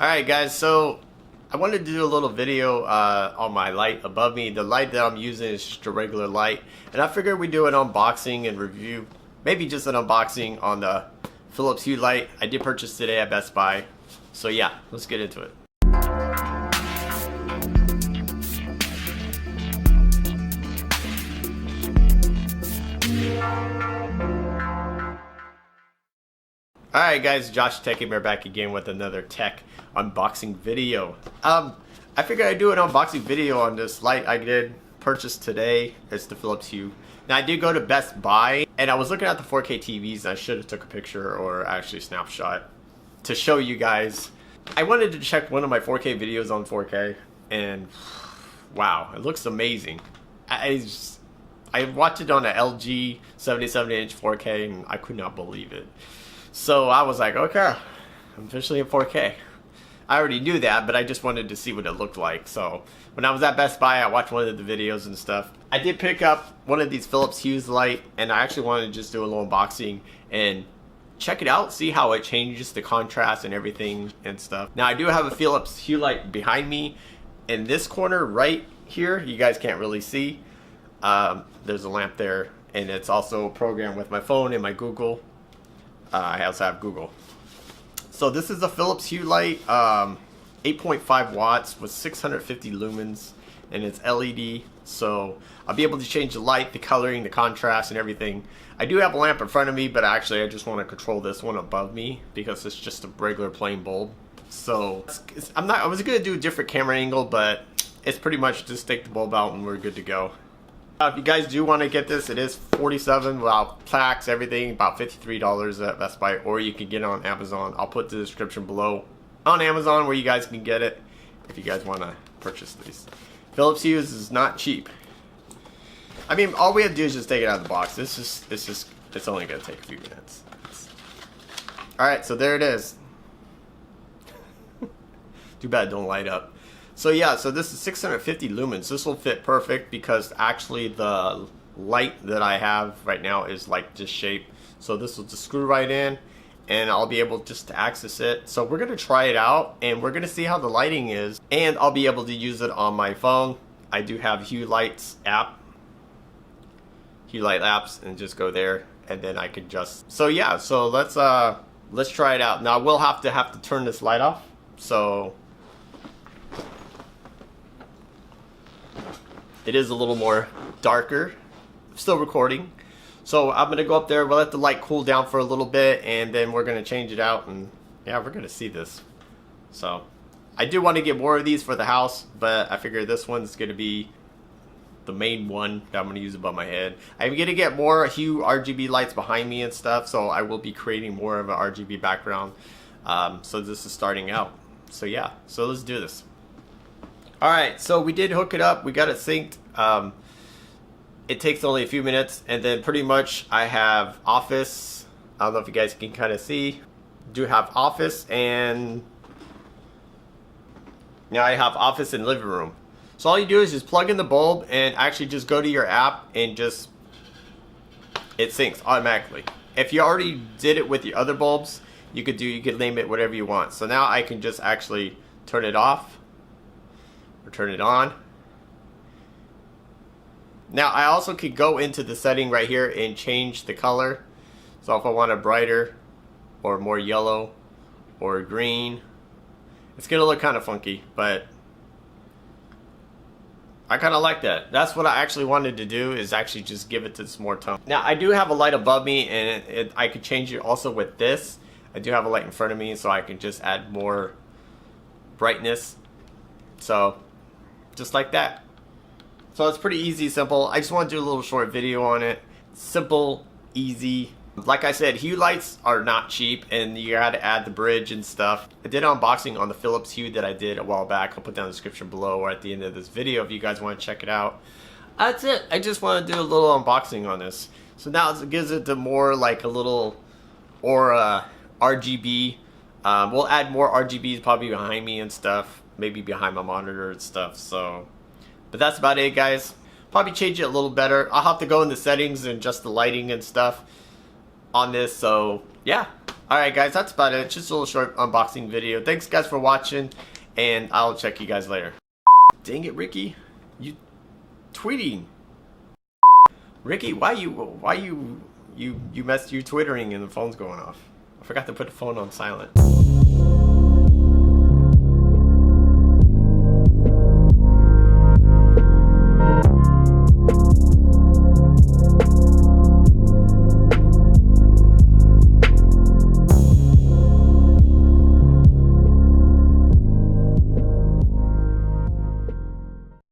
Alright guys, so I wanted to do a little video on my light above me. The light that I'm using is just a regular light, and I figured we'd do an unboxing and review, maybe just an unboxing on the Philips Hue light I did purchase today at Best Buy. So yeah, let's get into it. Alright guys, Josh Tech Gamer back again with another tech unboxing video. I figured I'd do an unboxing video on this light I did purchase today. It's the Philips Hue. Now I did go to Best Buy and I was looking at the 4K TVs and I should have took a picture or actually snapshot to show you guys. I wanted to check one of my 4K videos on 4K and wow, it looks amazing. I watched it on an LG 77-inch 4K and I could not believe it. So I was like, okay, I'm officially in 4K. I already knew that, but I just wanted to see what it looked like. So when I was at Best Buy, I watched one of the videos and stuff. I did pick up one of these Philips Hue light, and I actually wanted to just do a little unboxing and check it out, see how it changes the contrast and everything and stuff. Now I do have a Philips Hue light behind me. In this corner right here, you guys can't really see. There's a lamp there, and it's also programmed with my phone and my Google. I also have Google. So this is a Philips Hue light, 8.5 watts with 650 lumens, and it's LED. So I'll be able to change the light, the coloring, the contrast, and everything. I do have a lamp in front of me, but actually I just want to control this one above me because it's just a regular plain bulb. So I was gonna do a different camera angle, but it's pretty much just take the bulb out and we're good to go. If you guys do want to get this, it is $47 without tax, everything, about $53 at Best Buy, or you can get it on Amazon. I'll put the description below on Amazon where you guys can get it if you guys want to purchase these. Philips Hue is not cheap. I mean, all we have to do is just take it out of the box. It's only going to take a few minutes. Alright, so there it is. Too bad it don't light up. So yeah, so this is 650 lumens. This will fit perfect because actually the light that I have right now is like this shape. So this will just screw right in and I'll be able just to access it. So we're going to try it out and we're going to see how the lighting is, and I'll be able to use it on my phone. I do have Hue Lights app, Hue Light apps, and just go there and then I can just, so yeah, so let's try it out. Now we'll have to turn this light off. So it is a little more darker, still recording. So I'm gonna go up there, we'll let the light cool down for a little bit, and then we're gonna change it out, and yeah, we're gonna see this. So I do want to get more of these for the house, but I figure this one's gonna be the main one that I'm gonna use above my head. I'm gonna get more Hue RGB lights behind me and stuff, so I will be creating more of an RGB background. So this is starting out. So yeah, so let's do this. Alright, so we did hook it up, we got it synced. It takes only a few minutes, and then pretty much I have Office. I don't know if you guys can kind of see. Do have Office, and now I have Office and Living Room. So all you do is just plug in the bulb and actually just go to your app and just, it syncs automatically. If you already did it with the other bulbs, you could name it whatever you want. So now I can just actually turn it off or turn it on. Now I also could go into the setting right here and change the color. So if I want it brighter or more yellow or green, it's gonna look kind of funky, but I kind of like that. That's what I actually wanted to do, is actually just give it to some more tone. Now I do have a light above me, and I could change it also with this. I do have a light in front of me, so I can just add more brightness. So just like that. So it's pretty easy, simple. I just want to do a little short video on it. Simple, easy. Like I said, Hue lights are not cheap, and you gotta add the bridge and stuff. I did an unboxing on the Philips Hue that I did a while back. I'll put down the description below or at the end of this video if you guys want to check it out. That's it. I just want to do a little unboxing on this. So now it gives it the more like a little aura RGB. We'll add more RGBs probably behind me and stuff. Maybe behind my monitor and stuff. So, but that's about it, guys. Probably change it a little better. I'll have to go in the settings and adjust the lighting and stuff on this. So yeah, Alright guys, that's about it. Just a little short unboxing video. Thanks guys for watching, and I'll check you guys later. Dang it, Ricky. You tweeting. Ricky, why you twittering and the phone's going off? I forgot to put the phone on silent.